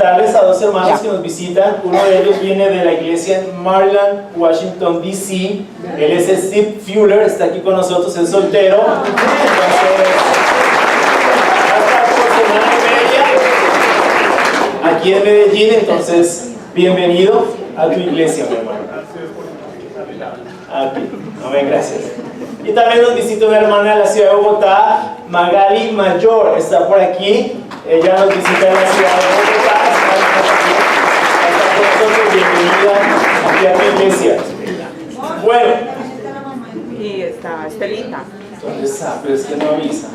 presentarles a dos hermanos que nos visitan. Uno de ellos viene de la iglesia en Maryland, Washington, D.C. Él es Steve Fuller, está aquí con nosotros, es soltero. Entonces, hasta por semana y media aquí en Medellín. Entonces, bienvenido a tu iglesia, mi hermano. Aquí. Amén, gracias. Y también nos visita una hermana de la ciudad de Bogotá, Magali Mayor, está por aquí. Ella nos visita en la ciudad de Bogotá. Está con nosotros, bienvenida aquí a tu iglesia. Bueno. Y está Estelita. ¿Dónde está? Pero es que no avisa.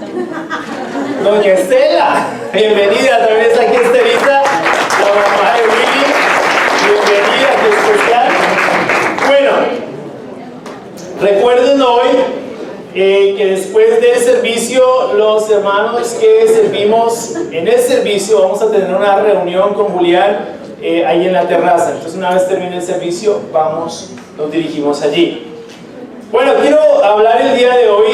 Doña Estela, bienvenida, también está aquí Estelita, la mamá de Willy. Bienvenida, qué especial. Bueno, recuerden hoy que después del servicio, los hermanos que servimos en el servicio, vamos a tener una reunión con Julián ahí en la terraza. Entonces, una vez termine el servicio, nos dirigimos allí. Bueno, quiero hablar el día de hoy,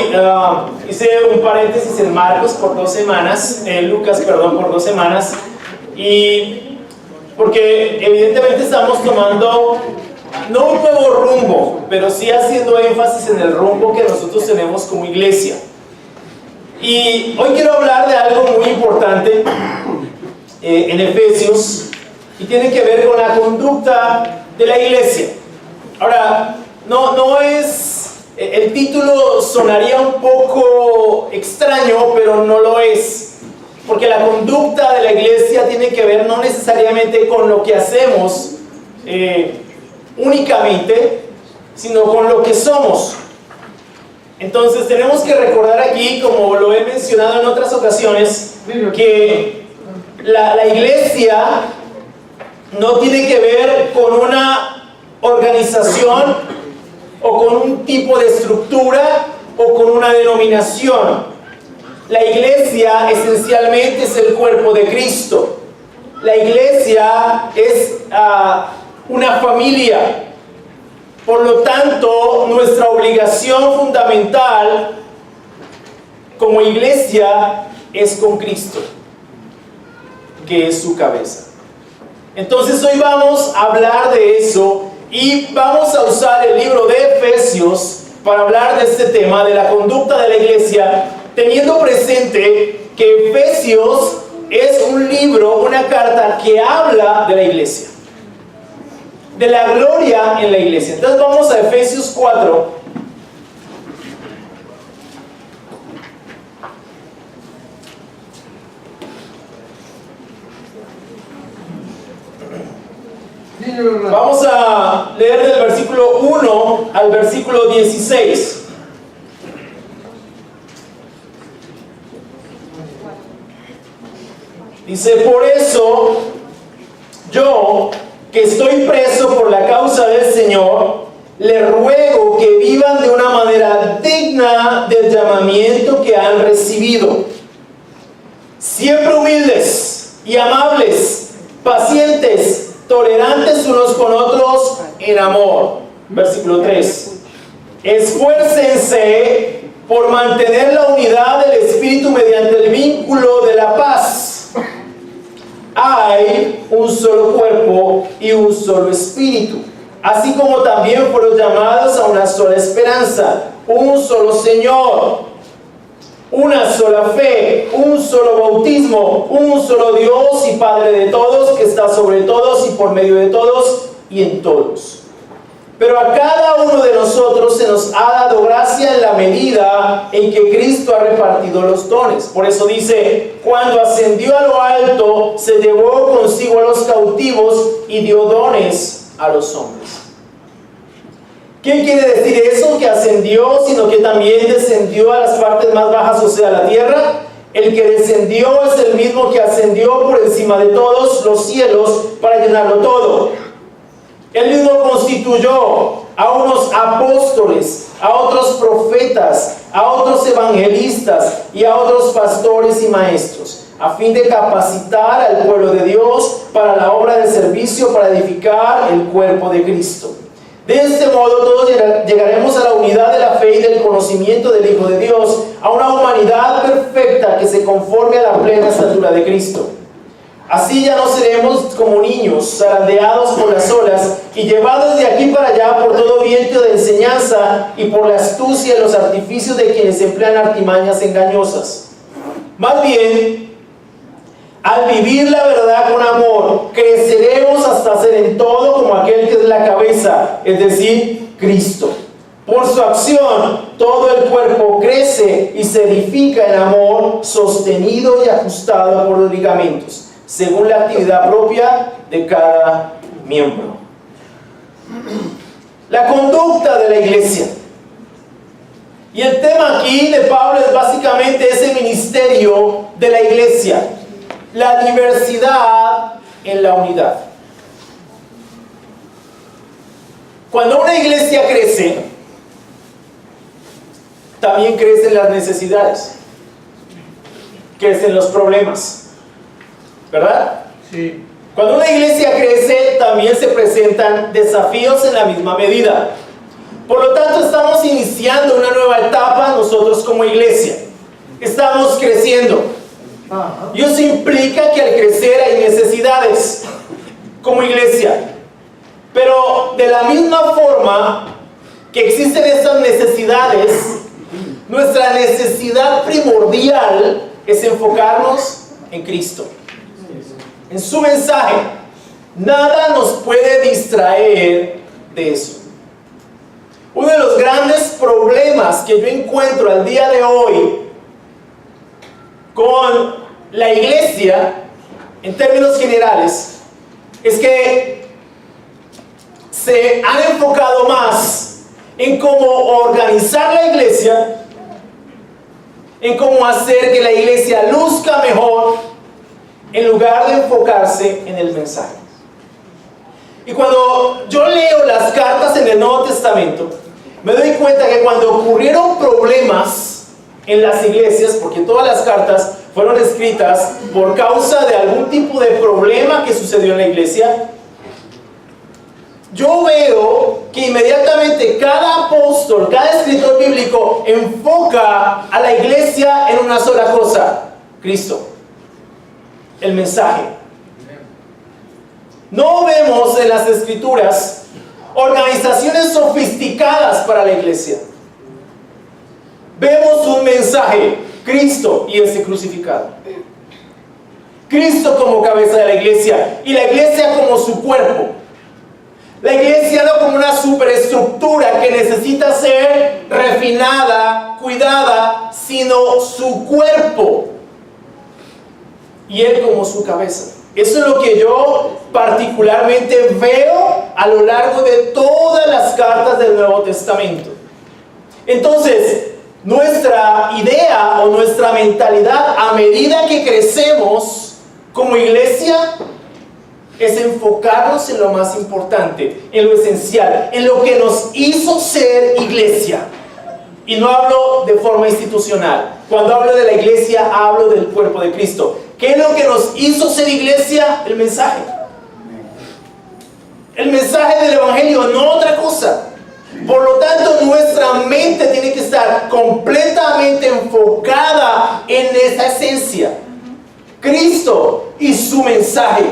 hice un paréntesis en Marcos por 2 semanas, Lucas, perdón, por 2 semanas, y porque evidentemente estamos tomando no un nuevo rumbo, pero sí haciendo énfasis en el rumbo que nosotros tenemos como iglesia. Y hoy quiero hablar de algo muy importante en Efesios, y tiene que ver con la conducta de la iglesia. Ahora, no es... El título sonaría un poco extraño, pero no lo es. Porque la conducta de la iglesia tiene que ver no necesariamente con lo que hacemos únicamente, sino con lo que somos. Entonces tenemos que recordar aquí, como lo he mencionado en otras ocasiones, que la iglesia no tiene que ver con una organización o con un tipo de estructura o con una denominación. La iglesia esencialmente es el cuerpo de Cristo. La iglesia es una familia. Por lo tanto, nuestra obligación fundamental como iglesia es con Cristo, que es su cabeza. Entonces hoy vamos a hablar de eso. Y vamos a usar el libro de Efesios para hablar de este tema, de la conducta de la iglesia, teniendo presente que Efesios es un libro, una carta que habla de la iglesia, de la gloria en la iglesia. Entonces vamos a Efesios 4. Vamos a leer del versículo 1 al versículo 16. Dice: por eso, yo, que estoy preso por la causa del Señor, le ruego que vivan de una manera digna del llamamiento que han recibido, siempre humildes y amables, pacientes, tolerantes unos con otros en amor. Versículo 3. Esfuércense por mantener la unidad del Espíritu mediante el vínculo de la paz. Hay un solo cuerpo y un solo Espíritu, así como también fueron llamados a una sola esperanza, un solo Señor, una sola fe, un solo bautismo, un solo Dios y Padre de todos, que está sobre todos y por medio de todos y en todos. Pero a cada uno de nosotros se nos ha dado gracia en la medida en que Cristo ha repartido los dones. Por eso dice: cuando ascendió a lo alto, se llevó consigo a los cautivos y dio dones a los hombres. ¿Qué quiere decir eso? Que ascendió, sino que también descendió a las partes más bajas, o sea, la tierra. El que descendió es el mismo que ascendió por encima de todos los cielos para llenarlo todo. Él mismo constituyó a unos apóstoles, a otros profetas, a otros evangelistas y a otros pastores y maestros, a fin de capacitar al pueblo de Dios para la obra de servicio, para edificar el cuerpo de Cristo. De este modo todos llegaremos a la unidad de la fe y del conocimiento del Hijo de Dios, a una humanidad perfecta que se conforme a la plena estatura de Cristo. Así ya no seremos como niños, zarandeados por las olas y llevados de aquí para allá por todo viento de enseñanza y por la astucia y los artificios de quienes emplean artimañas engañosas. Más bien, al vivir la verdad con amor, creceremos hasta ser en todo como aquel que es la cabeza, es decir, Cristo. Por su acción, todo el cuerpo crece y se edifica en amor, sostenido y ajustado por los ligamentos, según la actividad propia de cada miembro. La conducta de la iglesia. Y el tema aquí de Pablo es básicamente ese ministerio de la iglesia. La diversidad en la unidad. Cuando una iglesia crece, también crecen las necesidades, crecen los problemas, ¿verdad? Sí. Cuando una iglesia crece, también se presentan desafíos en la misma medida. Por lo tanto, estamos iniciando una nueva etapa nosotros como iglesia. Estamos creciendo. Y eso implica que al crecer hay necesidades como iglesia. Pero de la misma forma que existen esas necesidades, nuestra necesidad primordial es enfocarnos en Cristo, en su mensaje. Nada nos puede distraer de eso. Uno de los grandes problemas que yo encuentro al día de hoy con la iglesia, en términos generales, es que se han enfocado más en cómo organizar la iglesia, en cómo hacer que la iglesia luzca mejor, en lugar de enfocarse en el mensaje. Y cuando yo leo las cartas en el Nuevo Testamento, me doy cuenta que cuando ocurrieron problemas en las iglesias, porque todas las cartas fueron escritas por causa de algún tipo de problema que sucedió en la iglesia, yo veo que inmediatamente cada apóstol, cada escritor bíblico enfoca a la iglesia en una sola cosa: Cristo, el mensaje. No vemos en las escrituras organizaciones sofisticadas para la iglesia. Vemos un mensaje: Cristo y ese crucificado. Cristo como cabeza de la iglesia y la iglesia como su cuerpo. La iglesia no como una superestructura que necesita ser refinada, cuidada, sino su cuerpo y Él como su cabeza. Eso es lo que yo particularmente veo a lo largo de todas las cartas del Nuevo Testamento. Entonces, nuestra idea o nuestra mentalidad a medida que crecemos como iglesia es enfocarnos en lo más importante, en lo esencial, en lo que nos hizo ser iglesia. Y no hablo de forma institucional. Cuando hablo de la iglesia, hablo del cuerpo de Cristo. ¿Qué es lo que nos hizo ser iglesia? El mensaje. El mensaje del Evangelio, no otra cosa. Por lo tanto, nuestra mente tiene que estar completamente enfocada en esa esencia. Cristo y su mensaje.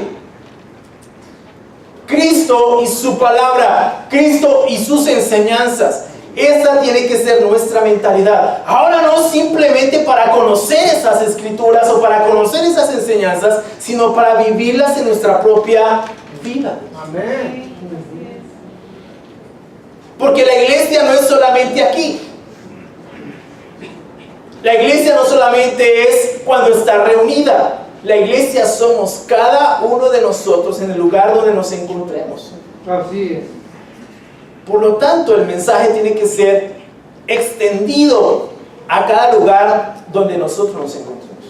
Cristo y su palabra. Cristo y sus enseñanzas. Esa tiene que ser nuestra mentalidad. Ahora no simplemente para conocer esas escrituras o para conocer esas enseñanzas, sino para vivirlas en nuestra propia vida. Amén. Porque la iglesia no es solamente aquí. La iglesia no solamente es cuando está reunida. La iglesia somos cada uno de nosotros en el lugar donde nos encontremos. Así es. Por lo tanto, el mensaje tiene que ser extendido a cada lugar donde nosotros nos encontremos.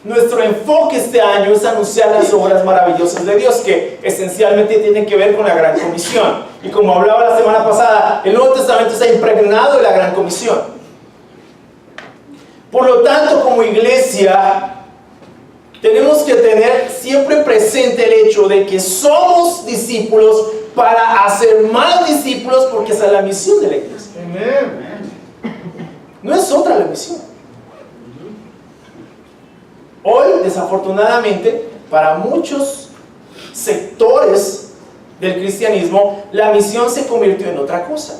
Nuestro enfoque este año es anunciar las obras maravillosas de Dios, que esencialmente tienen que ver con la Gran Comisión. Y como hablaba la semana pasada, el Nuevo Testamento está impregnado de la Gran Comisión. Por lo tanto, como iglesia, tenemos que tener siempre presente el hecho de que somos discípulos para hacer más discípulos, porque esa es la misión de la iglesia. Amén. No es otra la misión. Hoy, desafortunadamente, para muchos sectores del cristianismo, la misión se convirtió en otra cosa.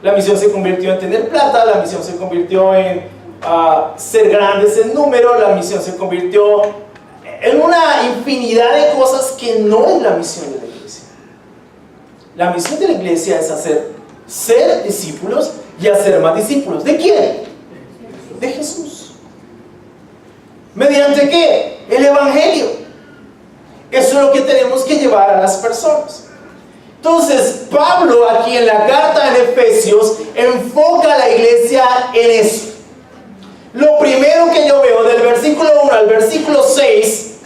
La misión se convirtió en tener plata, la misión se convirtió en ser grandes en número, la misión se convirtió en una infinidad de cosas que no es la misión de la iglesia. La misión de la iglesia es ser discípulos y hacer más discípulos. ¿De quién? De Jesús. ¿Mediante qué? El Evangelio. Eso es lo que tenemos que llevar a las personas. Entonces, Pablo aquí en la carta de Efesios enfoca a la iglesia en eso. Lo primero que yo veo del versículo 1 al versículo 6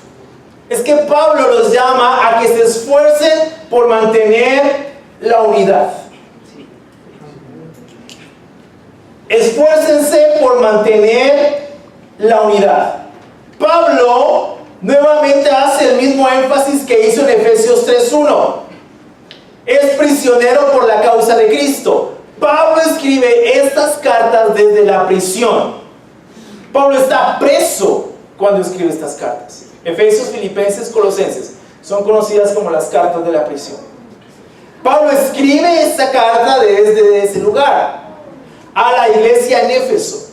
es que Pablo los llama a que se esfuercen por mantener la unidad. Esfuércense por mantener la unidad. Pablo nuevamente hace el mismo énfasis que hizo en Efesios 3:1. Es prisionero por la causa de Cristo. Pablo escribe estas cartas desde la prisión. Pablo está preso cuando escribe estas cartas. Efesios, Filipenses, Colosenses son conocidas como las cartas de la prisión. Pablo escribe esta carta desde ese lugar a la iglesia en Éfeso.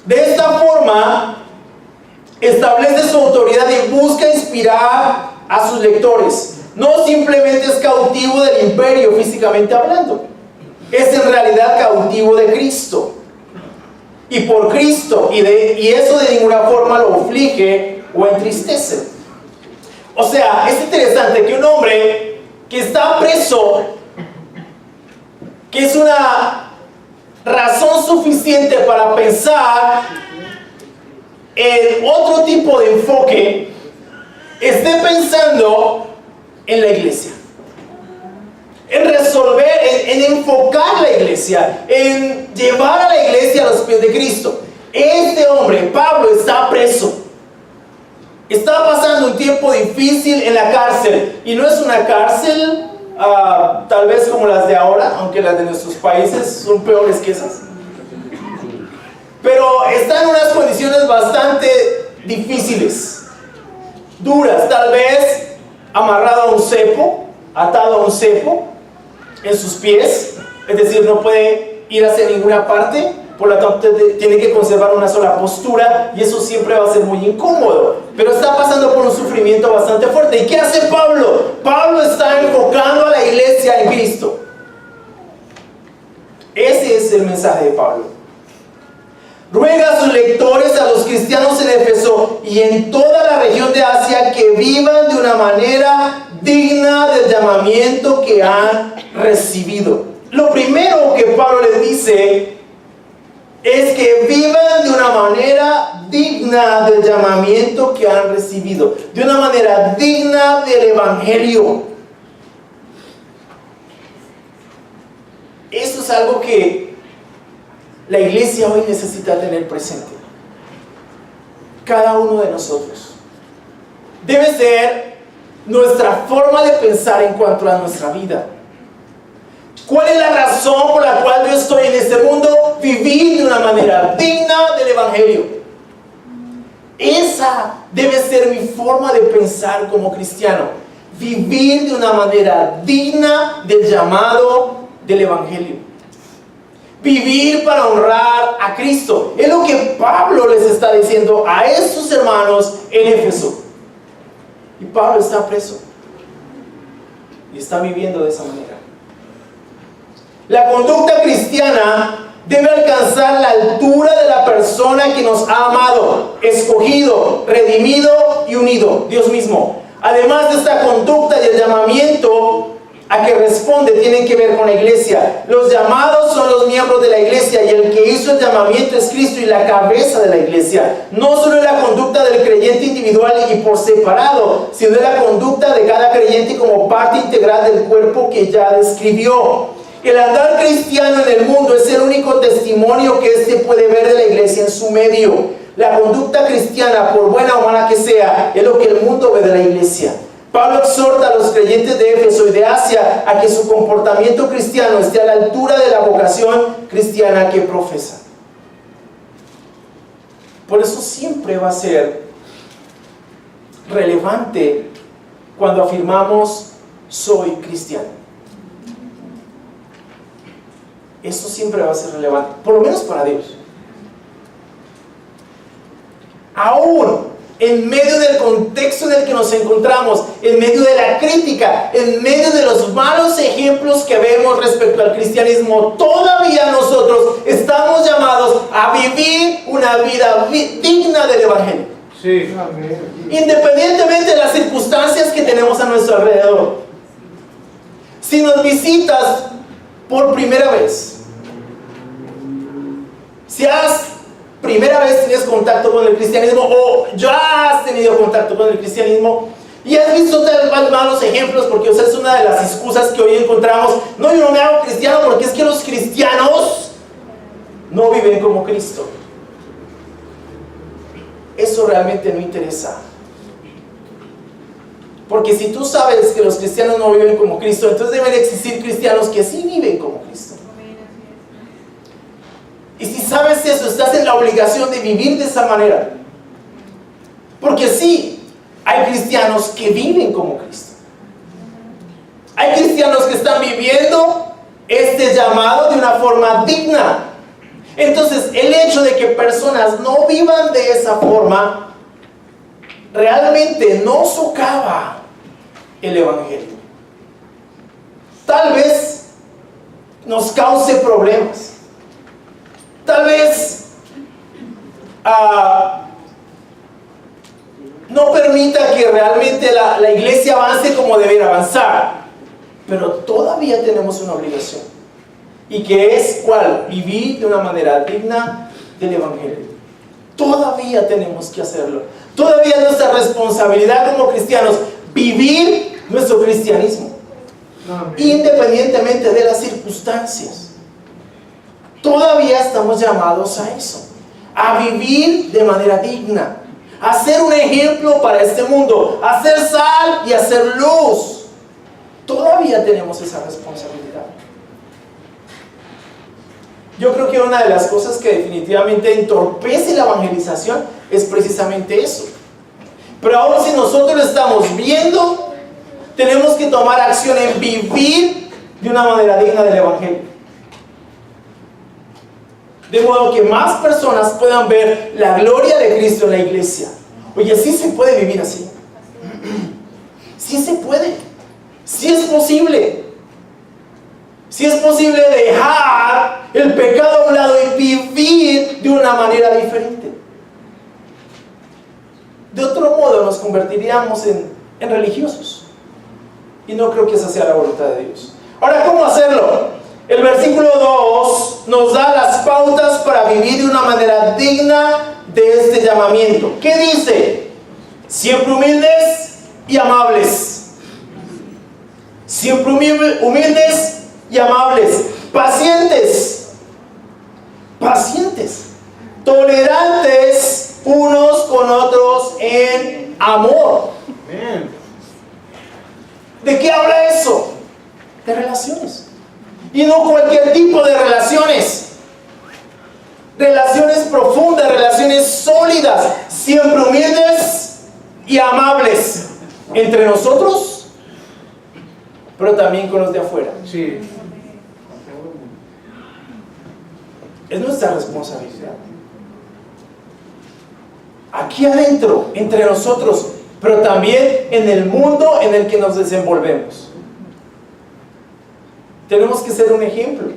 De esta forma establece su autoridad y busca inspirar a sus lectores. No simplemente es cautivo del imperio físicamente hablando, es en realidad cautivo de Cristo y por Cristo, y eso de ninguna forma lo aflige o entristece. O sea, es interesante que un hombre que está preso, que es una razón suficiente para pensar en otro tipo de enfoque, esté pensando en la iglesia, en resolver, en enfocar la iglesia, en llevar a la iglesia a los pies de Cristo. Este hombre, Pablo, está preso. Está pasando un tiempo difícil en la cárcel. Y no es una cárcel tal vez como las de ahora, aunque las de nuestros países son peores que esas. Pero está en unas condiciones bastante difíciles, duras. Tal vez amarrado a un cepo, atado a un cepo en sus pies, es decir, no puede ir hacia ninguna parte, por lo tanto tiene que conservar una sola postura, y eso siempre va a ser muy incómodo, pero está pasando por un sufrimiento bastante fuerte. ¿Y qué hace Pablo? Pablo está enfocando a la iglesia en Cristo. Ese es el mensaje de Pablo. Ruega a sus lectores, a los cristianos en Éfeso y en toda la región de Asia, que vivan de una manera digna del llamamiento que han recibido. Lo primero que Pablo les dice es que vivan de una manera digna del llamamiento que han recibido, de una manera digna del Evangelio. Eso es algo que la iglesia hoy necesita tener presente. Cada uno de nosotros debe ser nuestra forma de pensar en cuanto a nuestra vida. ¿Cuál es la razón por la cual yo estoy en este mundo? Vivir de una manera digna del Evangelio. Esa debe ser mi forma de pensar como cristiano. Vivir de una manera digna del llamado del Evangelio. Vivir para honrar a Cristo. Es lo que Pablo les está diciendo a estos hermanos en Éfeso. Y Pablo está preso y está viviendo de esa manera. La conducta cristiana debe alcanzar la altura de la persona que nos ha amado, escogido, redimido y unido, Dios mismo. Además de esta conducta y el llamamiento a que responde tienen que ver con la iglesia. Los llamados son los miembros de la iglesia, y el que hizo el llamamiento es Cristo y la cabeza de la iglesia. No solo es la conducta del creyente individual y por separado, sino es la conducta de cada creyente como parte integral del cuerpo que ya describió. El andar cristiano en el mundo es el único testimonio que éste puede ver de la iglesia en su medio. La conducta cristiana, por buena o mala que sea, es lo que el mundo ve de la iglesia. Pablo exhorta a los creyentes de Éfeso y de Asia a que su comportamiento cristiano esté a la altura de la vocación cristiana que profesan. Por eso siempre va a ser relevante cuando afirmamos soy cristiano. Eso siempre va a ser relevante, por lo menos para Dios. Aún en medio del contexto en el que nos encontramos, en medio de la crítica, en medio de los malos ejemplos que vemos respecto al cristianismo, todavía nosotros estamos llamados a vivir una vida digna del Evangelio. Sí. Independientemente de las circunstancias que tenemos a nuestro alrededor. Si nos visitas por primera vez, si primera vez tienes contacto con el cristianismo o ya has tenido contacto con el cristianismo y has visto tal malos ejemplos, porque es una de las excusas que hoy encontramos: no, yo no me hago cristiano porque es que los cristianos no viven como Cristo. Eso realmente no interesa, porque si tú sabes que los cristianos no viven como Cristo, entonces deben existir cristianos que sí viven como Cristo. Y si sabes eso, estás en la obligación de vivir de esa manera. Porque sí, hay cristianos que viven como Cristo. Hay cristianos que están viviendo este llamado de una forma digna. Entonces, el hecho de que personas no vivan de esa forma realmente no socava el Evangelio. Tal vez nos cause problemas. Tal vez no permita que realmente la iglesia avance como debería avanzar, pero todavía tenemos una obligación, y que es ¿cuál? Vivir de una manera digna del Evangelio. Todavía tenemos que hacerlo. Todavía es nuestra responsabilidad como cristianos vivir nuestro cristianismo, independientemente de las circunstancias. Todavía estamos llamados a eso, a vivir de manera digna, a ser un ejemplo para este mundo, a ser sal y a ser luz. Todavía tenemos esa responsabilidad. Yo creo que una de las cosas que definitivamente entorpece la evangelización es precisamente eso. Pero ahora, si nosotros lo estamos viendo, tenemos que tomar acción en vivir de una manera digna del Evangelio, de modo que más personas puedan ver la gloria de Cristo en la iglesia. Oye, sí se puede vivir así. Sí se puede. Sí es posible. Sí es posible dejar el pecado a un lado y vivir de una manera diferente. De otro modo nos convertiríamos en religiosos. Y no creo que esa sea la voluntad de Dios. Ahora, ¿cómo hacerlo? El versículo 2 nos da las pautas para vivir de una manera digna de este llamamiento. ¿Qué dice? Siempre humildes y amables. Siempre humildes y amables. Pacientes. Pacientes. Tolerantes unos con otros en amor. ¿De qué habla eso? De relaciones. Y no cualquier tipo de relaciones. Relaciones profundas, relaciones sólidas, siempre humildes y amables entre nosotros, pero también con los de afuera. Sí. Es nuestra responsabilidad. Aquí adentro, entre nosotros, pero también en el mundo en el que nos desenvolvemos. Tenemos que ser un ejemplo.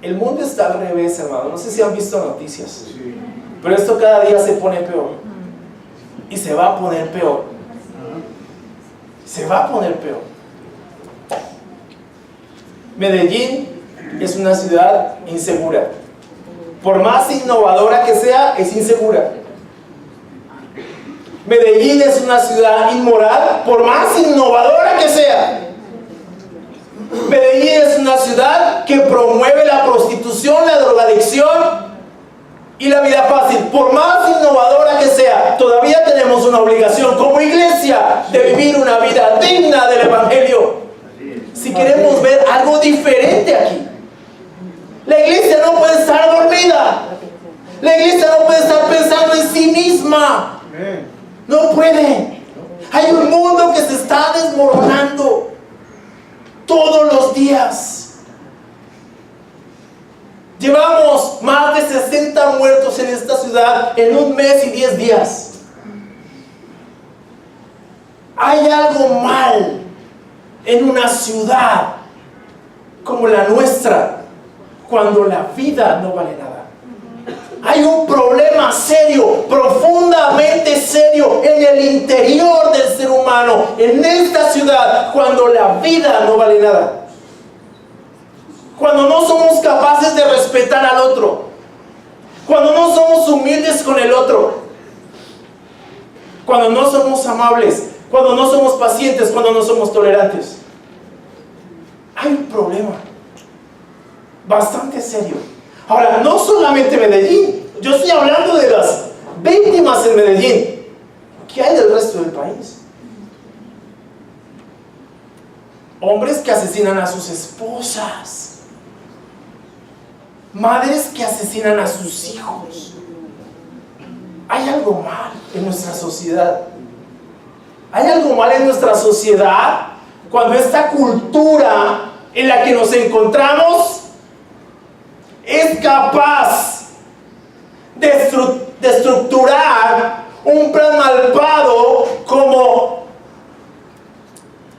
El mundo está al revés, hermano. No sé si han visto noticias, pero esto cada día se pone peor. Y se va a poner peor. Se va a poner peor. Medellín es una ciudad insegura. Por más innovadora que sea, es insegura. Medellín es una ciudad inmoral, por más innovadora que sea. Medellín es una ciudad que promueve la prostitución, la drogadicción y la vida fácil. Por más innovadora que sea, todavía tenemos una obligación como iglesia de vivir una vida digna del Evangelio. Si queremos ver algo diferente aquí, la iglesia no puede estar dormida. No pueden. Hay un mundo que se está desmoronando todos los días. Llevamos más de 60 muertos en esta ciudad en un mes y 10 días. Hay algo mal en una ciudad como la nuestra cuando la vida no vale nada. Hay un problema serio, profundamente serio en el interior del ser humano, en esta ciudad, cuando la vida no vale nada. Cuando no somos capaces de respetar al otro. Cuando no somos humildes con el otro. Cuando no somos amables. Cuando no somos pacientes. Cuando no somos tolerantes. Hay un problema bastante serio. Ahora, no solamente Medellín. Yo estoy hablando de las víctimas en Medellín. ¿Qué hay del resto del país? Hombres que asesinan a sus esposas. Madres que asesinan a sus hijos. Hay algo mal en nuestra sociedad. Hay algo mal en nuestra sociedad cuando esta cultura en la que nos encontramos es capaz de estructurar un plan malvado como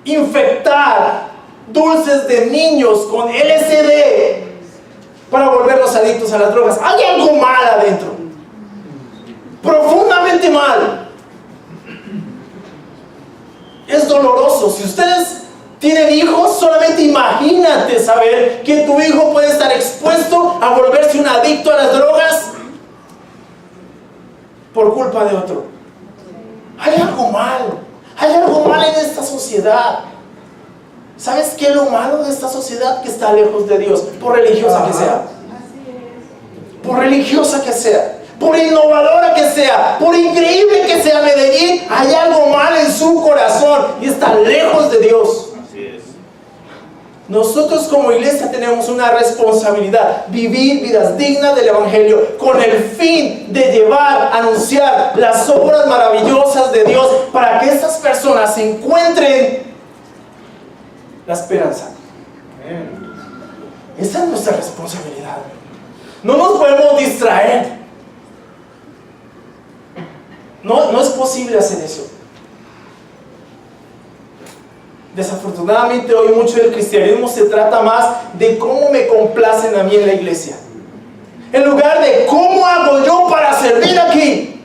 infectar dulces de niños con LSD para volverlos adictos a las drogas. Hay algo mal adentro, profundamente mal. Es doloroso. Si ustedes tienen hijos, solamente imagínate saber que tu hijo puede estar expuesto a volverse un adicto a las drogas por culpa de otro. Hay algo mal. Hay algo mal en esta sociedad. ¿Sabes qué es lo malo de esta sociedad? Que está lejos de Dios, por religiosa que sea. Por religiosa que sea, por innovadora que sea, por increíble que sea Medellín, hay algo mal en su corazón y está lejos de Dios. Así es. Nosotros como iglesia tenemos una responsabilidad: vivir vidas dignas del Evangelio con el fin de llevar, anunciar las obras maravillosas de Dios para que estas personas encuentren la esperanza. Esa es nuestra responsabilidad. No nos podemos distraer. No es posible hacer eso. Desafortunadamente hoy mucho del cristianismo se trata más de cómo me complacen a mí en la iglesia, en lugar de cómo hago yo para servir aquí.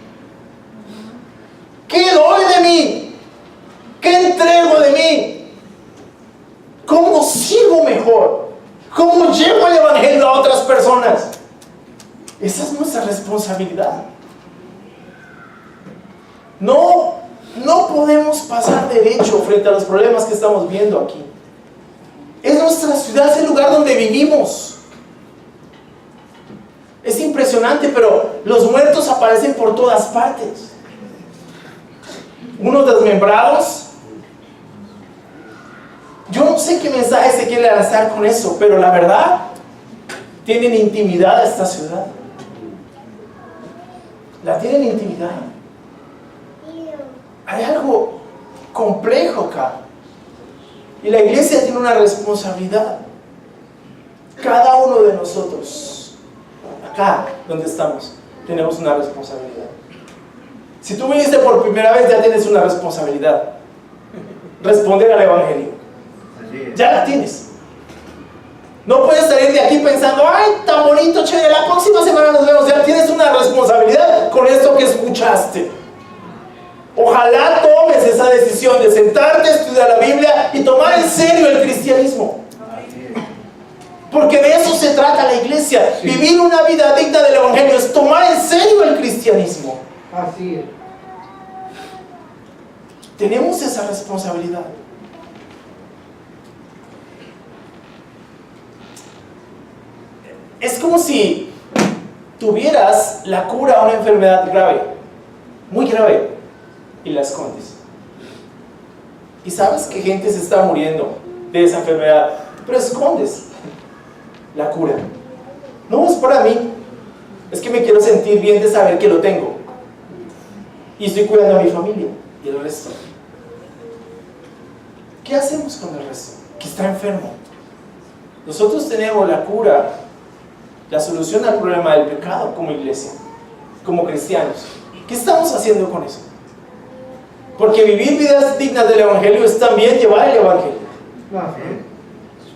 ¿Qué doy de mí? ¿Qué entrego de mí? ¿Cómo sirvo mejor? ¿Cómo llevo el evangelio a otras personas? Esa es nuestra responsabilidad. No podemos pasar derecho frente a los problemas que estamos viendo aquí. Es nuestra ciudad, es el lugar donde vivimos. Es impresionante, pero los muertos aparecen por todas partes. Unos desmembrados. Yo no sé qué mensaje se quiere lanzar con eso, pero la verdad, tienen intimidad a esta ciudad. La tienen intimidad. Hay algo complejo acá. Y la iglesia tiene una responsabilidad. Cada uno de nosotros, acá donde estamos, tenemos una responsabilidad. Si tú viniste por primera vez, ya tienes una responsabilidad: responder al evangelio. Ya la tienes. No puedes salir de aquí pensando: ay, tan bonito, chévere, la próxima semana nos vemos. Ya tienes una responsabilidad con esto que escuchaste. Ojalá tomes esa decisión de sentarte a estudiar la Biblia y tomar en serio el cristianismo. Porque de eso se trata la iglesia. Sí. Vivir una vida digna del evangelio es tomar en serio el cristianismo. Así es. Tenemos esa responsabilidad. Es como si tuvieras la cura a una enfermedad grave, muy grave, y la escondes. Y sabes que gente se está muriendo de esa enfermedad, pero escondes la cura. No es para mí, es que me quiero sentir bien de saber que lo tengo. y estoy cuidando a mi familia. ¿Y el resto? ¿Qué hacemos con el resto? Que está enfermo. Nosotros tenemos la cura, la solución al problema del pecado como iglesia, como cristianos. ¿Qué estamos haciendo con eso? Porque vivir vidas dignas del Evangelio es también llevar el Evangelio.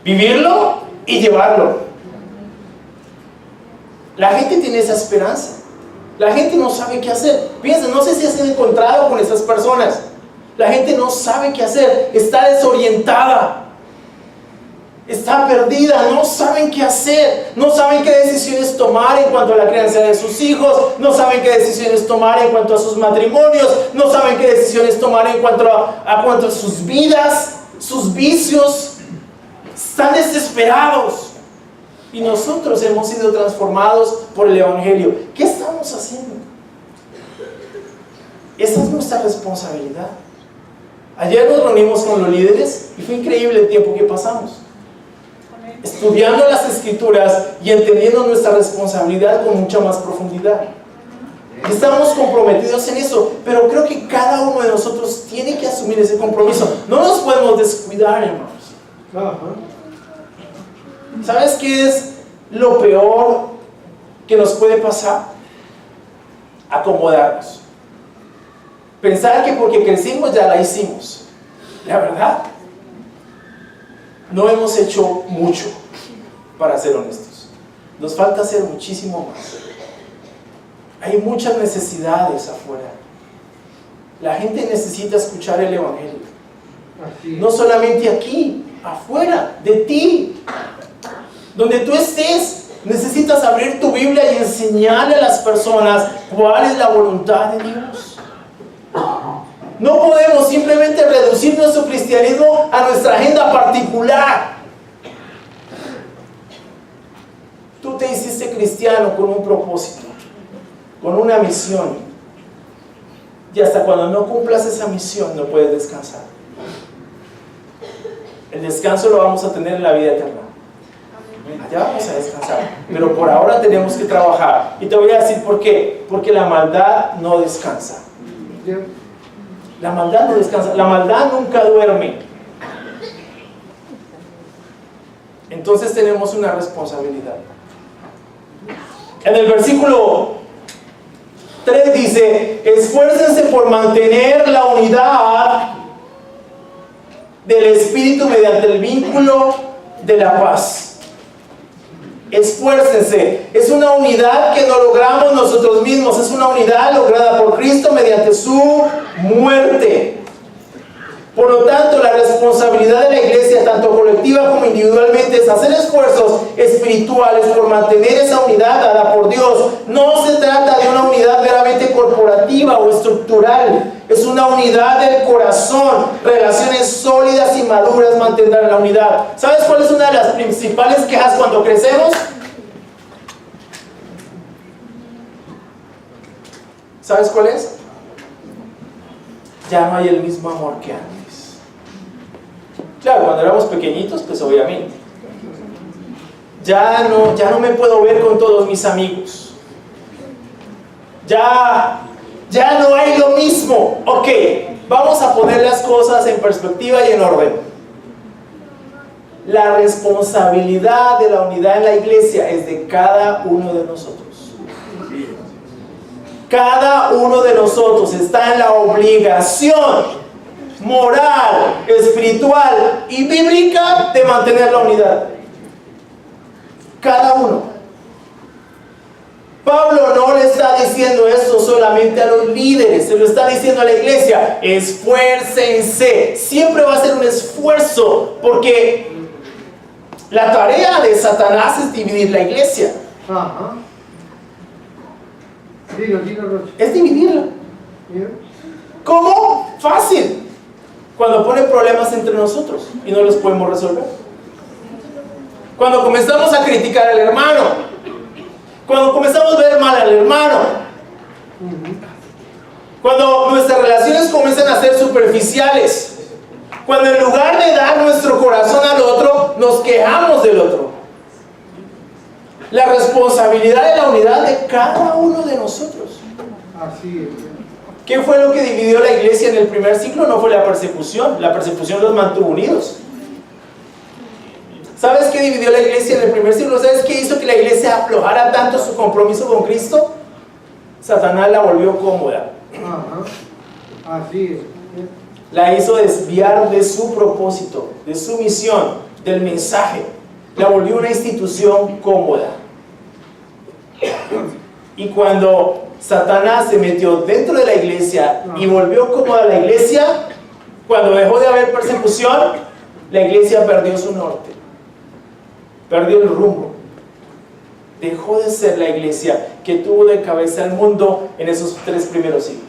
Vivirlo y llevarlo. La gente tiene esa esperanza. La gente no sabe qué hacer. Piensa, no sé si has encontrado con esas personas. La gente no sabe qué hacer. Está desorientada. Está perdida. No saben qué hacer. No saben qué decisiones tomar en cuanto a la crianza de sus hijos. No saben qué decisiones tomar en cuanto a sus matrimonios. No saben qué decisiones tomar en cuanto a sus vidas, sus vicios. Están desesperados. Y nosotros hemos sido transformados por el Evangelio. ¿Qué estamos haciendo? Esa es nuestra responsabilidad. Ayer nos reunimos con los líderes y fue increíble el tiempo que pasamos estudiando las Escrituras y entendiendo nuestra responsabilidad con mucha más profundidad. Estamos comprometidos en eso, pero creo que cada uno de nosotros tiene que asumir ese compromiso. No nos podemos descuidar, hermanos. ¿Sabes qué es lo peor que nos puede pasar? Acomodarnos. Pensar que porque crecimos ya la hicimos. La verdad, no hemos hecho mucho, para ser honestos. Nos falta hacer muchísimo más. Hay muchas necesidades afuera. La gente necesita escuchar el Evangelio. No solamente aquí, afuera, de ti. Donde tú estés, necesitas abrir tu Biblia y enseñarle a las personas cuál es la voluntad de Dios. No podemos simplemente reducir nuestro cristianismo a nuestra agenda particular. Tú te hiciste cristiano con un propósito, con una misión. Y hasta cuando no cumplas esa misión no puedes descansar. El descanso lo vamos a tener en la vida eterna. Allá vamos a descansar. Pero por ahora tenemos que trabajar. Y te voy a decir por qué. Porque la maldad no descansa. La maldad no descansa. La maldad nunca duerme. Entonces tenemos una responsabilidad. En el versículo 3 dice: esfuércense por mantener la unidad del Espíritu mediante el vínculo de la paz. Esfuércense. Es una unidad que no logramos nosotros mismos. Es una unidad lograda por Cristo mediante su muerte. Por lo tanto, la responsabilidad de la iglesia, tanto colectiva como individualmente, es hacer esfuerzos espirituales por mantener esa unidad dada por Dios. No se trata de una unidad meramente corporativa o estructural. Es una unidad del corazón. Relaciones sólidas y maduras mantendrán la unidad. ¿Sabes cuál es una de las principales quejas cuando crecemos? ¿Sabes cuál es? Ya no hay el mismo amor que antes. Claro, cuando éramos pequeñitos, pues obviamente. Ya no me puedo ver con todos mis amigos. Ya no hay lo mismo. Ok, vamos a poner las cosas en perspectiva y en orden. La responsabilidad de la unidad en la iglesia es de cada uno de nosotros. Cada uno de nosotros está en la obligación moral, espiritual y bíblica de mantener la unidad. Cada uno. Pablo no le está diciendo esto solamente a los líderes, se lo está diciendo a la iglesia. Esfuércense. Siempre va a ser un esfuerzo, porque la tarea de Satanás es dividir la iglesia. Ajá. Dilo, Rocha. Es dividirla. ¿Cómo? Fácil. Cuando pone problemas entre nosotros y no los podemos resolver. Cuando comenzamos a criticar al hermano. Cuando comenzamos a ver mal al hermano. Cuando nuestras relaciones comienzan a ser superficiales. Cuando en lugar de dar nuestro corazón al otro, nos quejamos del otro. La responsabilidad de la unidad de cada uno de nosotros. Así es. ¿Qué fue lo que dividió la iglesia en el primer siglo? No fue la persecución los mantuvo unidos. ¿Sabes qué dividió la iglesia en el primer siglo? ¿Sabes qué hizo que la iglesia aflojara tanto su compromiso con Cristo? Satanás la volvió cómoda. Ajá. Así es. La hizo desviar de su propósito, de su misión, del mensaje. La volvió una institución cómoda. Y cuando Satanás se metió dentro de la iglesia y volvió cómoda la iglesia, cuando dejó de haber persecución, la iglesia perdió su norte, perdió el rumbo. Dejó de ser la iglesia que tuvo de cabeza el mundo en esos 3 primeros siglos.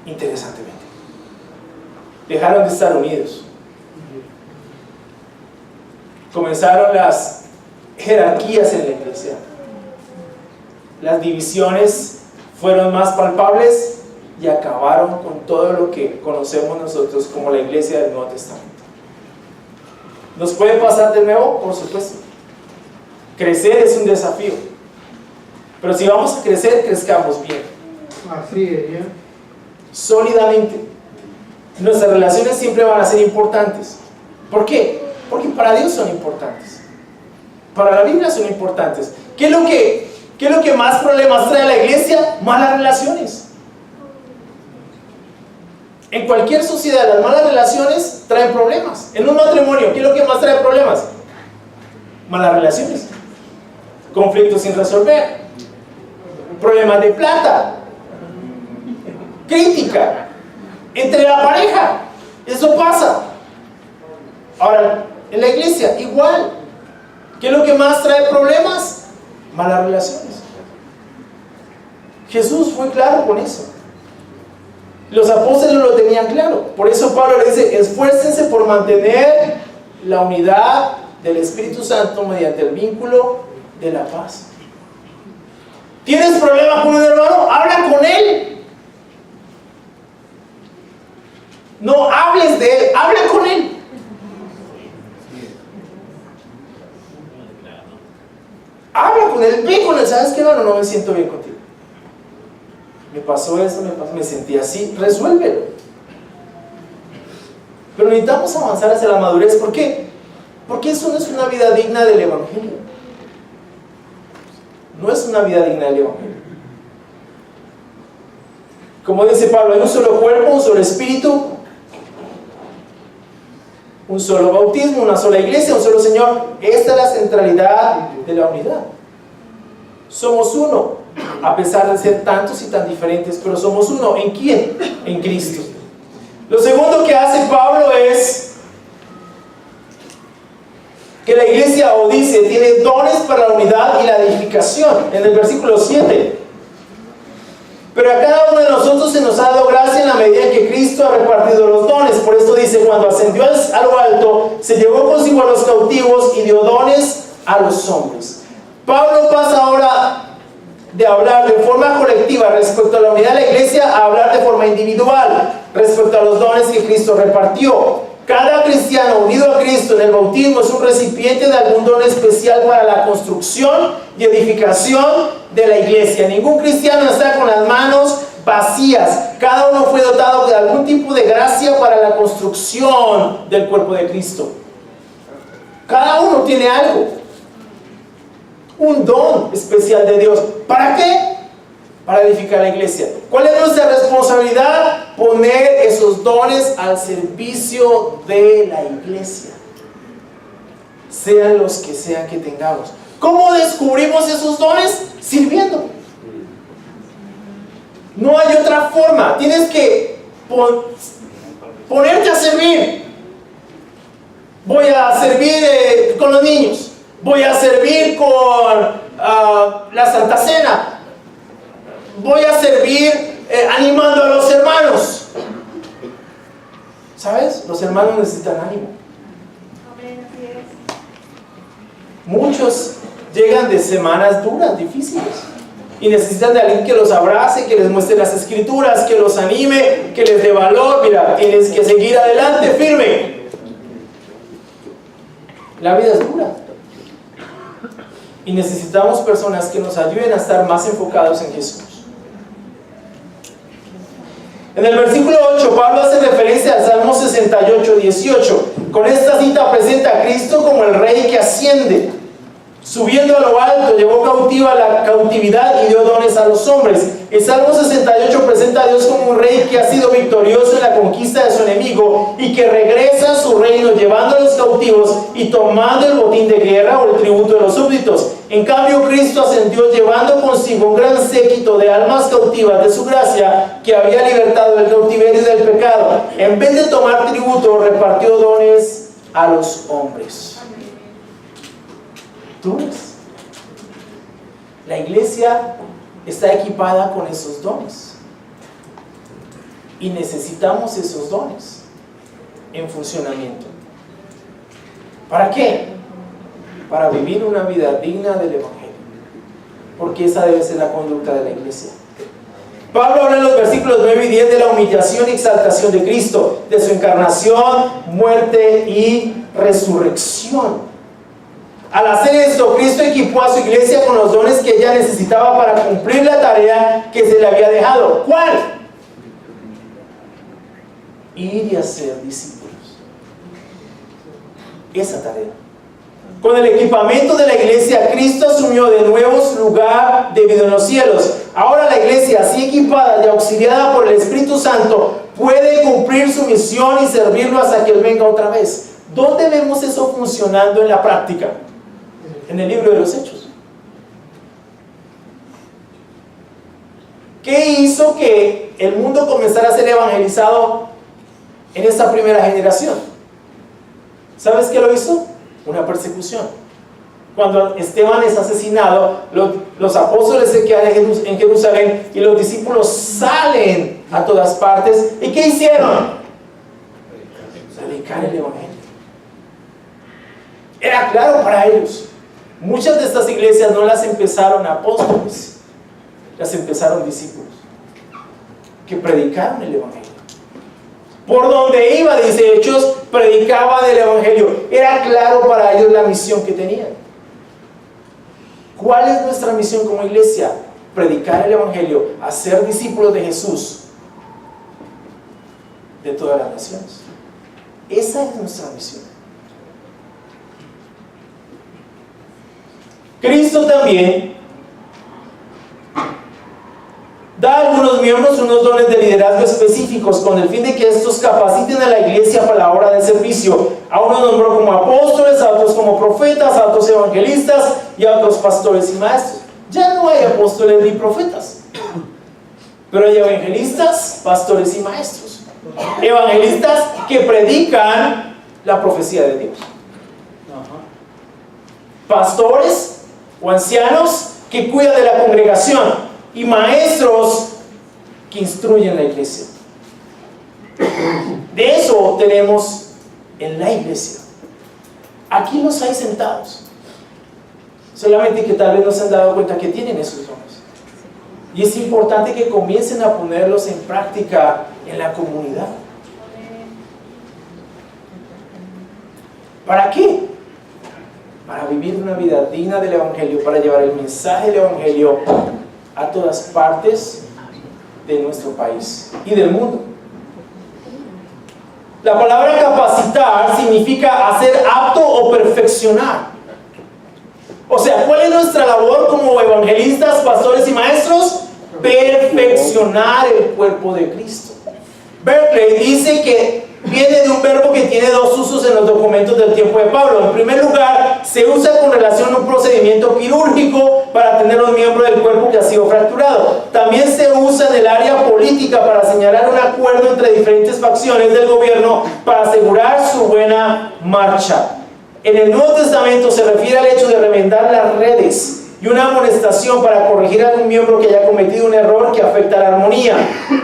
Interesantemente, dejaron de estar unidos. Comenzaron las jerarquías en la iglesia. Las divisiones fueron más palpables y acabaron con todo lo que conocemos nosotros como la iglesia del Nuevo Testamento. ¿Nos puede pasar de nuevo? Por supuesto. Crecer es un desafío. Pero si vamos a crecer, crezcamos bien. Así es, ¿ya? Sólidamente. Nuestras relaciones siempre van a ser importantes. ¿Por qué? Porque para Dios son importantes. Para la Biblia son importantes. ¿Qué es lo que más problemas trae a la iglesia? Malas relaciones. En cualquier sociedad, las malas relaciones traen problemas. En un matrimonio, ¿qué es lo que más trae problemas? Malas relaciones. Conflictos sin resolver. Problemas de plata. Crítica. Entre la pareja. Eso pasa. Ahora, en la iglesia, igual. ¿Qué es lo que más trae problemas? Malas relaciones. Jesús fue claro con eso. Los apóstoles lo tenían claro. Por eso Pablo le dice: esfuércense por mantener la unidad del Espíritu Santo mediante el vínculo de la paz. ¿Tienes problema con un hermano? Habla con él. No hables de él, habla con él. Habla con él, ve con él. ¿Sabes qué, hermano? No me siento bien contigo. Me pasó esto, me sentí así. Resuélvelo. Pero necesitamos avanzar hacia la madurez. ¿Por qué? Porque eso no es una vida digna del Evangelio. No es una vida digna del Evangelio. Como dice Pablo, hay un solo cuerpo, un solo espíritu, un solo bautismo, una sola iglesia, un solo Señor. Esta es la centralidad de la unidad. Somos uno, a pesar de ser tantos y tan diferentes, pero somos uno. ¿En quién? En Cristo. Lo segundo que hace Pablo es que la iglesia Odisea tiene dones para la unidad y la edificación. En el versículo 7. Pero a cada uno de nosotros se nos ha dado gracia en la medida en que Cristo ha repartido los dones. Por esto dice: cuando ascendió a lo alto, se llevó consigo a los cautivos y dio dones a los hombres. Pablo pasa ahora de hablar de forma colectiva respecto a la unidad de la iglesia a hablar de forma individual respecto a los dones que Cristo repartió. Cada cristiano unido a Cristo en el bautismo es un recipiente de algún don especial para la construcción y edificación de la iglesia. Ningún cristiano está con las manos vacías. Cada uno fue dotado de algún tipo de gracia para la construcción del cuerpo de Cristo. Cada uno tiene algo. Un don especial de Dios. ¿Para qué? Para edificar la iglesia. ¿Cuál es nuestra responsabilidad? Poner esos dones al servicio de la iglesia, sean los que sean que tengamos. ¿Cómo descubrimos esos dones? Sirviendo. No hay otra forma. Tienes que ponerte a servir. Voy a servir con los niños. Voy a servir con la Santa Cena. Voy a servir animando a los hermanos. ¿Sabes? Los hermanos necesitan ánimo. Muchos llegan de semanas duras, difíciles, y necesitan de alguien que los abrace, que les muestre las escrituras, que los anime, que les dé valor. Mira, tienes que seguir adelante, firme. La vida es dura. Y necesitamos personas que nos ayuden a estar más enfocados en Jesús. En el versículo 8, Pablo hace referencia al Salmo 68, 18. Con esta cita presenta a Cristo como el Rey que asciende. Subiendo a lo alto, llevó cautiva la cautividad y dio dones a los hombres. El Salmo 68 presenta a Dios como un rey que ha sido victorioso en la conquista de su enemigo y que regresa a su reino llevando a los cautivos y tomando el botín de guerra o el tributo de los súbditos. En cambio, Cristo ascendió llevando consigo un gran séquito de almas cautivas de su gracia que había libertado del cautiverio y del pecado. En vez de tomar tributo, repartió dones a los hombres. Dones. La iglesia está equipada con esos dones y necesitamos esos dones en funcionamiento. ¿Para qué? Para vivir una vida digna del Evangelio, porque esa debe ser la conducta de la iglesia. Pablo habla en los versículos 9 y 10 de la humillación y exaltación de Cristo, de su encarnación, muerte y resurrección. Al hacer esto, Cristo equipó a su iglesia con los dones que ella necesitaba para cumplir la tarea que se le había dejado. ¿Cuál? Ir y hacer discípulos. Esa tarea. Con el equipamiento de la iglesia, Cristo asumió de nuevo su lugar debido en los cielos. Ahora la iglesia, así equipada y auxiliada por el Espíritu Santo, puede cumplir su misión y servirlo hasta que Él venga otra vez. ¿Dónde vemos eso funcionando en la práctica? En el libro de los Hechos. ¿Qué hizo que el mundo comenzara a ser evangelizado en esta primera generación? ¿Sabes qué lo hizo? Una persecución. Cuando Esteban es asesinado, los apóstoles se quedan en Jerusalén y los discípulos salen a todas partes. ¿Y qué hicieron? Predicar el evangelio. Era claro para ellos. Muchas de estas iglesias no las empezaron apóstoles, las empezaron discípulos que predicaron el evangelio. Por donde iba, dice Hechos, predicaba del evangelio. Era claro para ellos la misión que tenían. ¿Cuál es nuestra misión como iglesia? Predicar el evangelio, hacer discípulos de Jesús de todas las naciones. Esa es nuestra misión. Cristo también da a algunos miembros unos dones de liderazgo específicos con el fin de que estos capaciten a la iglesia para la obra del servicio. A unos nombró como apóstoles, a otros como profetas, a otros evangelistas y a otros pastores y maestros. Ya no hay apóstoles ni profetas, pero hay evangelistas, pastores y maestros. Evangelistas que predican la profecía de Dios. Pastores o ancianos que cuidan de la congregación y maestros que instruyen la iglesia. De eso tenemos en la iglesia. Aquí los hay sentados, solamente que tal vez no se han dado cuenta que tienen esos dones, y es importante que comiencen a ponerlos en práctica en la comunidad. ¿Para qué? Para vivir una vida digna del evangelio, para llevar el mensaje del evangelio a todas partes de nuestro país y del mundo. La palabra capacitar significa hacer apto o perfeccionar. O sea, ¿cuál es nuestra labor como evangelistas, pastores y maestros? Perfeccionar el cuerpo de Cristo. Berkeley dice que viene de un verbo que tiene dos usos en los documentos del tiempo de Pablo. En primer lugar, se usa con relación a un procedimiento quirúrgico para tener un miembro del cuerpo que ha sido fracturado. También se usa en el área política para señalar un acuerdo entre diferentes facciones del gobierno para asegurar su buena marcha. En el Nuevo Testamento se refiere al hecho de remendar las redes y una amonestación para corregir a algún miembro que haya cometido un error que afecta a la armonía.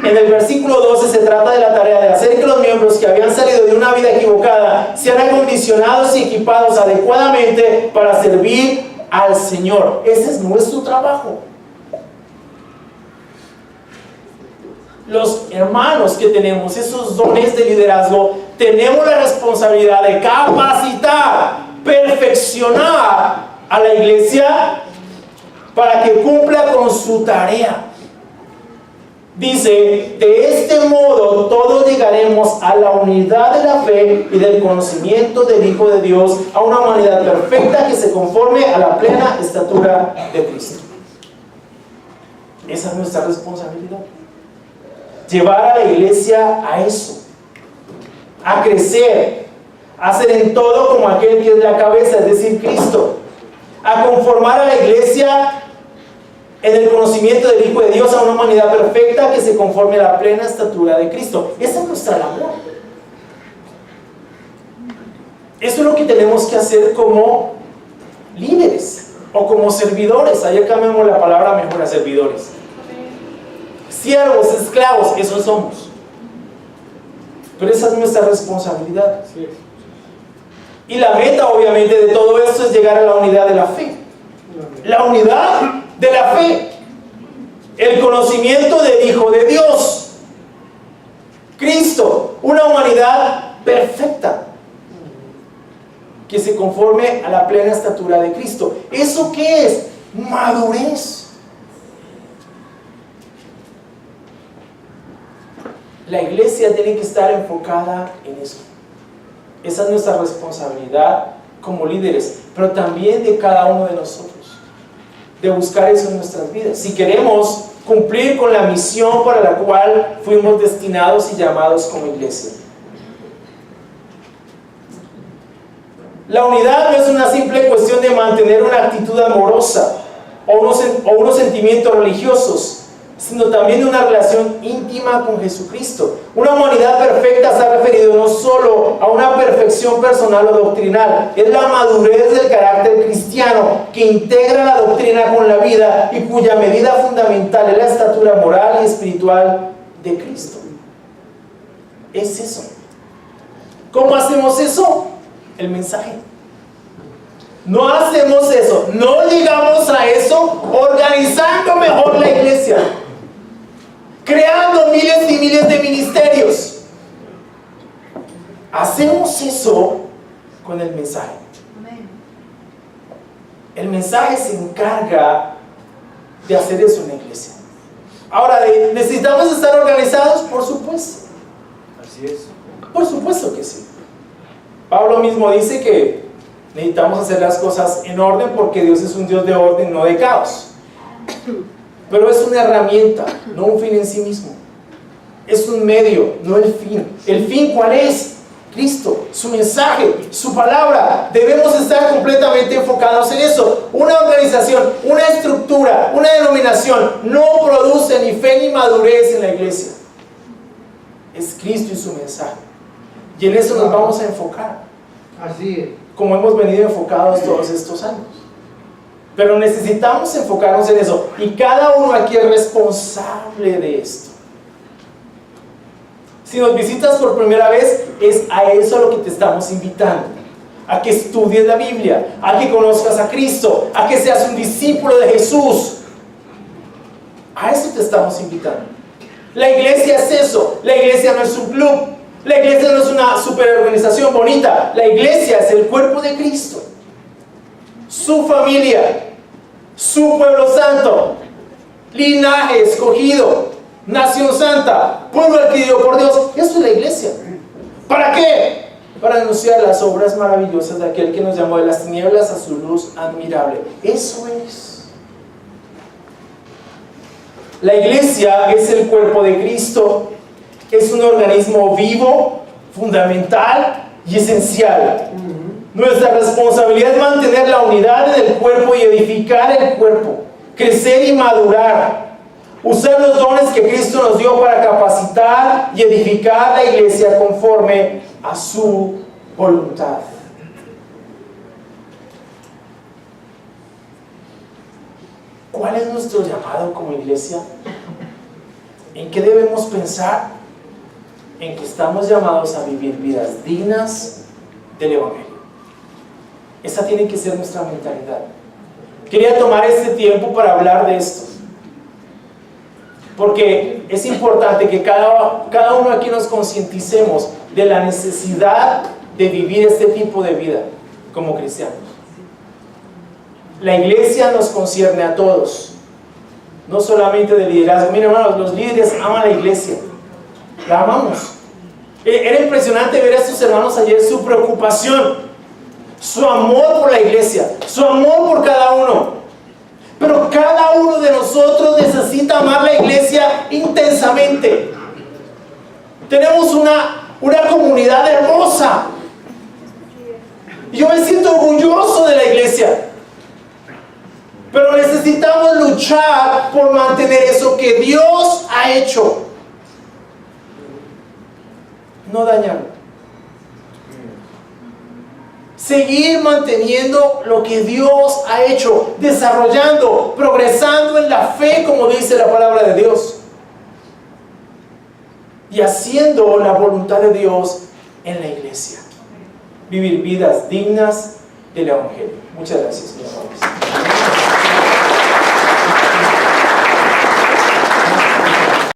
En el versículo 12 se trata de la tarea de hacer que los miembros que habían salido de una vida equivocada sean acondicionados y equipados adecuadamente para servir al Señor. Ese es nuestro trabajo. Los hermanos que tenemos esos dones de liderazgo, tenemos la responsabilidad de capacitar, perfeccionar a la iglesia para que cumpla con su tarea. Dice, de este modo todos llegaremos a la unidad de la fe y del conocimiento del Hijo de Dios, a una humanidad perfecta que se conforme a la plena estatura de Cristo. Esa es nuestra responsabilidad. Llevar a la iglesia a eso, a crecer, a ser en todo como aquel que es la cabeza, es decir, Cristo, a conformar a la iglesia en el conocimiento del Hijo de Dios, a una humanidad perfecta que se conforme a la plena estatura de Cristo. Esa es nuestra labor. Eso es lo que tenemos que hacer como líderes o como servidores. Ayer cambiamos la palabra mejor a servidores. Siervos, esclavos, esos somos. Pero esa es nuestra responsabilidad. Y la meta, obviamente, de todo esto es llegar a la unidad de la fe. La unidad de la fe, el conocimiento del Hijo de Dios, Cristo, una humanidad perfecta que se conforme a la plena estatura de Cristo. ¿Eso qué es? Madurez. La iglesia tiene que estar enfocada en eso. Esa es nuestra responsabilidad como líderes, pero también de cada uno de nosotros, de buscar eso en nuestras vidas. Si queremos cumplir con la misión para la cual fuimos destinados y llamados como iglesia. La unidad no es una simple cuestión de mantener una actitud amorosa o unos sentimientos religiosos, sino también de una relación íntima con Jesucristo. Una humanidad perfecta se ha referido no solo a una perfección personal o doctrinal, es la madurez del carácter cristiano que integra la doctrina con la vida y cuya medida fundamental es la estatura moral y espiritual de Cristo. Es eso. ¿Cómo hacemos eso? El mensaje. No hacemos eso, no llegamos a eso organizando mejor la iglesia, creando miles y miles de ministerios. Hacemos eso con el mensaje. El mensaje se encarga de hacer eso en la iglesia. Ahora, ¿necesitamos estar organizados? Por supuesto. Así es. Por supuesto que sí. Pablo mismo dice que necesitamos hacer las cosas en orden porque Dios es un Dios de orden, no de caos. Pero es una herramienta, no un fin en sí mismo. Es un medio, no el fin. ¿El fin cuál es? Cristo, su mensaje, su palabra. Debemos estar completamente enfocados en eso. Una organización, una estructura, una denominación no produce ni fe ni madurez en la iglesia. Es Cristo y su mensaje. Y en eso nos vamos a enfocar. Así es. Como hemos venido enfocados todos estos años. Pero necesitamos enfocarnos en eso. Y cada uno aquí es responsable de esto. Si nos visitas por primera vez, es a eso a lo que te estamos invitando. A que estudies la Biblia, a que conozcas a Cristo, a que seas un discípulo de Jesús. A eso te estamos invitando. La iglesia es eso. La iglesia no es un club. La iglesia no es una superorganización bonita. La iglesia es el cuerpo de Cristo. Su familia, su pueblo santo, linaje escogido, nación santa, pueblo adquirido por Dios. Eso es la iglesia. ¿Para qué? Para anunciar las obras maravillosas de aquel que nos llamó de las tinieblas a su luz admirable. Eso es. La iglesia es el cuerpo de Cristo. Es un organismo vivo, fundamental y esencial. Nuestra responsabilidad es mantener la unidad en el cuerpo y edificar el cuerpo, crecer y madurar, usar los dones que Cristo nos dio para capacitar y edificar la iglesia conforme a su voluntad. ¿Cuál es nuestro llamado como iglesia? ¿En qué debemos pensar? En que estamos llamados a vivir vidas dignas del Evangelio. Esa tiene que ser nuestra mentalidad. Quería tomar este tiempo para hablar de esto, porque es importante que cada uno aquí nos concienticemos de la necesidad de vivir este tipo de vida como cristianos. La iglesia nos concierne a todos. no solamente de liderazgo. Miren, hermanos, los líderes aman la iglesia, la amamos. Era impresionante ver a estos hermanos ayer, su preocupación, su amor por la iglesia, su amor por cada uno. Pero cada uno de nosotros necesita amar la iglesia intensamente. Tenemos una comunidad hermosa. Yo me siento orgulloso de la iglesia. Pero necesitamos luchar por mantener eso que Dios ha hecho. No dañarlo. Seguir manteniendo lo que Dios ha hecho, desarrollando, progresando en la fe, como dice la palabra de Dios, y haciendo la voluntad de Dios en la iglesia. Vivir vidas dignas del Evangelio. Muchas gracias, mis hermanos.